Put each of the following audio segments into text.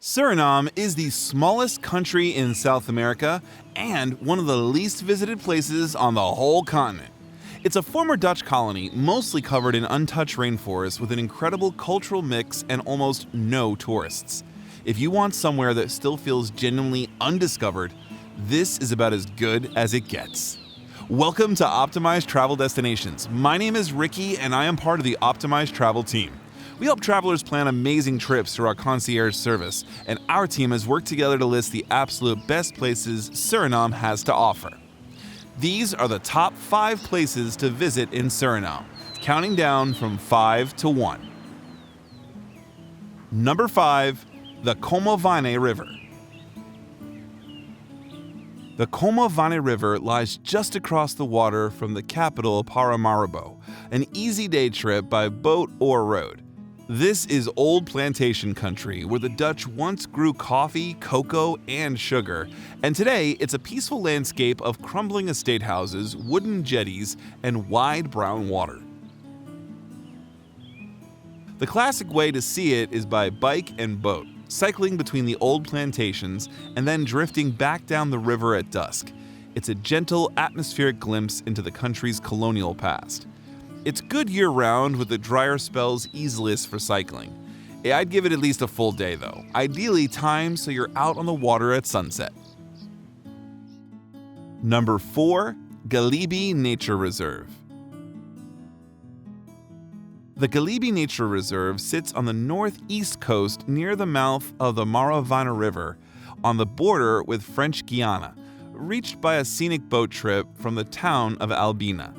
Suriname is the smallest country in South America and one of the least visited places on the whole continent. It's a former Dutch colony mostly covered in untouched rainforest with an incredible cultural mix and almost no tourists. If you want somewhere that still feels genuinely undiscovered, this is about as good as it gets. Welcome to Optimized Travel Destinations. My name is Ricky and I am part of the Optimized Travel team. We help travelers plan amazing trips through our concierge service, and our team has worked together to list the absolute best places Suriname has to offer. These are the top 5 places to visit in Suriname, counting down from 5 to 1. Number 5, the Commewijne River. The Commewijne River lies just across the water from the capital Paramaribo, an easy day trip by boat or road. This is old plantation country where the Dutch once grew coffee, cocoa, and sugar, and today it's a peaceful landscape of crumbling estate houses, wooden jetties, and wide brown water. The classic way to see it is by bike and boat, cycling between the old plantations and then drifting back down the river at dusk. It's a gentle, atmospheric glimpse into the country's colonial past. It's good year-round with the drier spells easiest for cycling. I'd give it at least a full day though, ideally timed so you're out on the water at sunset. Number 4, Galibi Nature Reserve. The Galibi Nature Reserve sits on the northeast coast near the mouth of the Commewijne River on the border with French Guiana, reached by a scenic boat trip from the town of Albina.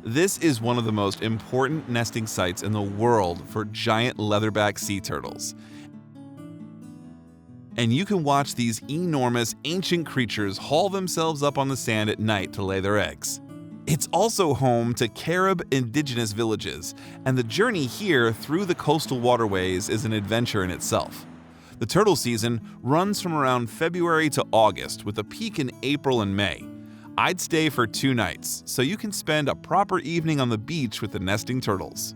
This is one of the most important nesting sites in the world for giant leatherback sea turtles. And you can watch these enormous ancient creatures haul themselves up on the sand at night to lay their eggs. It's also home to Carib indigenous villages, and the journey here through the coastal waterways is an adventure in itself. The turtle season runs from around February to August, with a peak in April and May. I'd stay for 2 nights, so you can spend a proper evening on the beach with the nesting turtles.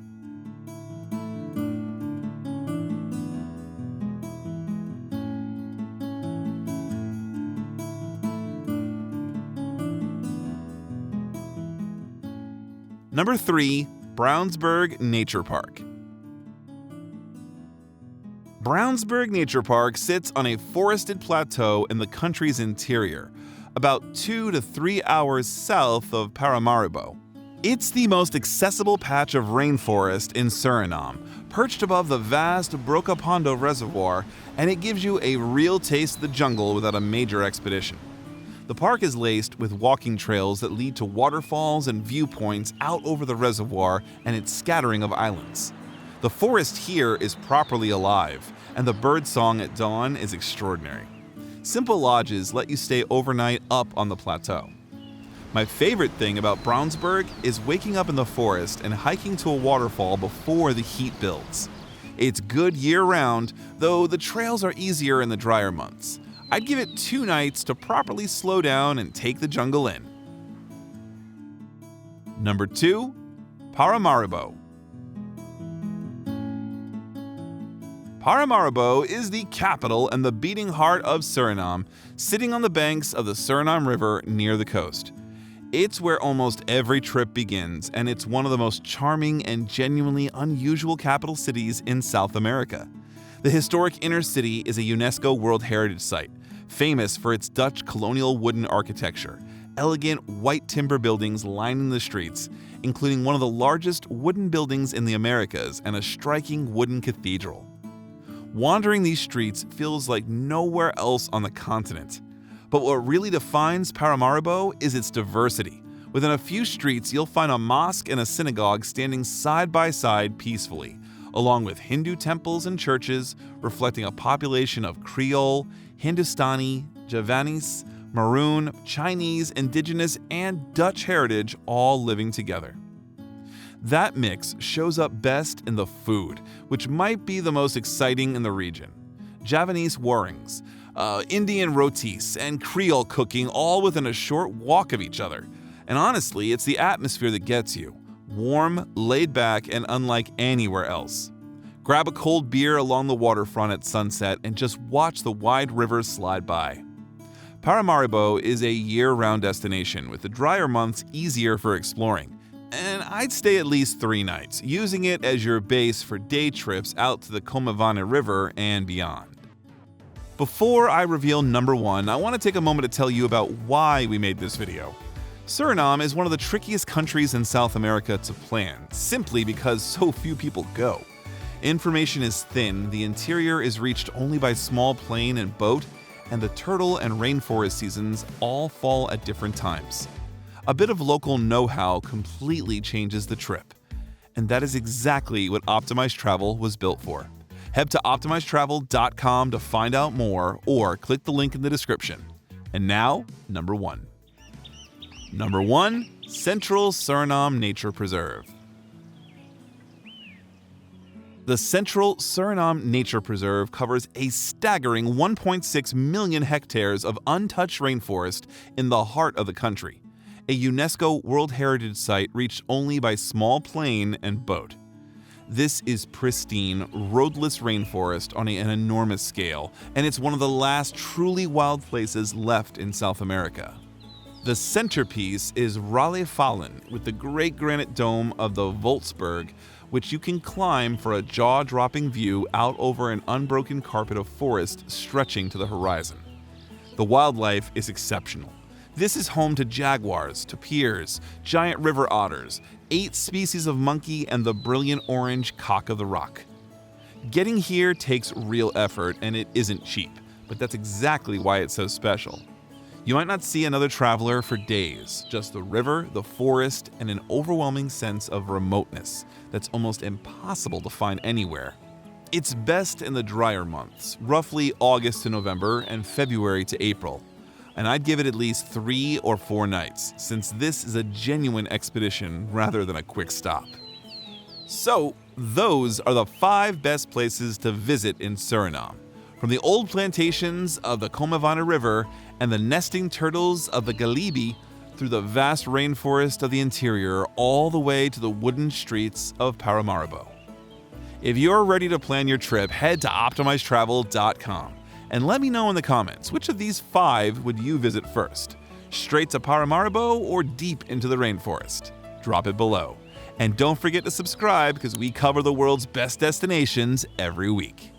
Number 3, Brownsberg Nature Park. Brownsberg Nature Park sits on a forested plateau in the country's interior, about 2 to 3 hours south of Paramaribo. It's the most accessible patch of rainforest in Suriname, perched above the vast Brownsberg Reservoir, and it gives you a real taste of the jungle without a major expedition. The park is laced with walking trails that lead to waterfalls and viewpoints out over the reservoir and its scattering of islands. The forest here is properly alive, and the bird song at dawn is extraordinary. Simple lodges let you stay overnight up on the plateau. My favorite thing about Brownsberg is waking up in the forest and hiking to a waterfall before the heat builds. It's good year-round, though the trails are easier in the drier months. I'd give it 2 nights to properly slow down and take the jungle in. Number 2, Paramaribo. Paramaribo is the capital and the beating heart of Suriname, sitting on the banks of the Suriname River near the coast. It's where almost every trip begins, and it's one of the most charming and genuinely unusual capital cities in South America. The historic inner city is a UNESCO World Heritage Site, famous for its Dutch colonial wooden architecture, elegant white timber buildings lining the streets, including one of the largest wooden buildings in the Americas and a striking wooden cathedral. Wandering these streets feels like nowhere else on the continent. But what really defines Paramaribo is its diversity. Within a few streets, you'll find a mosque and a synagogue standing side by side peacefully, along with Hindu temples and churches reflecting a population of Creole, Hindustani, Javanese, Maroon, Chinese, Indigenous, and Dutch heritage all living together. That mix shows up best in the food, which might be the most exciting in the region. Javanese warrings, Indian rotis, and Creole cooking all within a short walk of each other. And honestly, it's the atmosphere that gets you. Warm, laid back, and unlike anywhere else. Grab a cold beer along the waterfront at sunset and just watch the wide river slide by. Paramaribo is a year-round destination with the drier months easier for exploring, and I'd stay at least 3 nights, using it as your base for day trips out to the Commewijne River and beyond. Before I reveal number 1, I want to take a moment to tell you about why we made this video. Suriname is one of the trickiest countries in South America to plan, simply because so few people go. Information is thin, the interior is reached only by small plane and boat, and the turtle and rainforest seasons all fall at different times. A bit of local know-how completely changes the trip. And that is exactly what Optimized Travel was built for. Head to optimizedtravel.com to find out more or click the link in the description. And now, number 1. Number 1. Central Suriname Nature Preserve. The Central Suriname Nature Preserve covers a staggering 1.6 million hectares of untouched rainforest in the heart of the country, a UNESCO World Heritage Site reached only by small plane and boat. This is pristine, roadless rainforest on an enormous scale, and it's one of the last truly wild places left in South America. The centerpiece is Raleigh-Fallen with the great granite dome of the Brownsberg, which you can climb for a jaw-dropping view out over an unbroken carpet of forest stretching to the horizon. The wildlife is exceptional. This is home to jaguars, tapirs, giant river otters, 8 species of monkey, and the brilliant orange cock of the rock. Getting here takes real effort, and it isn't cheap, but that's exactly why it's so special. You might not see another traveler for days, just the river, the forest, and an overwhelming sense of remoteness that's almost impossible to find anywhere. It's best in the drier months, roughly August to November and February to April. And I'd give it at least 3 or 4 nights, since this is a genuine expedition rather than a quick stop. So, those are the 5 best places to visit in Suriname. From the old plantations of the Commewijne River and the nesting turtles of the Galibi, through the vast rainforest of the interior, all the way to the wooden streets of Paramaribo. If you're ready to plan your trip, head to optimizedtravel.com. And let me know in the comments, which of these 5 would you visit first? Straight to Paramaribo or deep into the rainforest? Drop it below. And don't forget to subscribe because we cover the world's best destinations every week.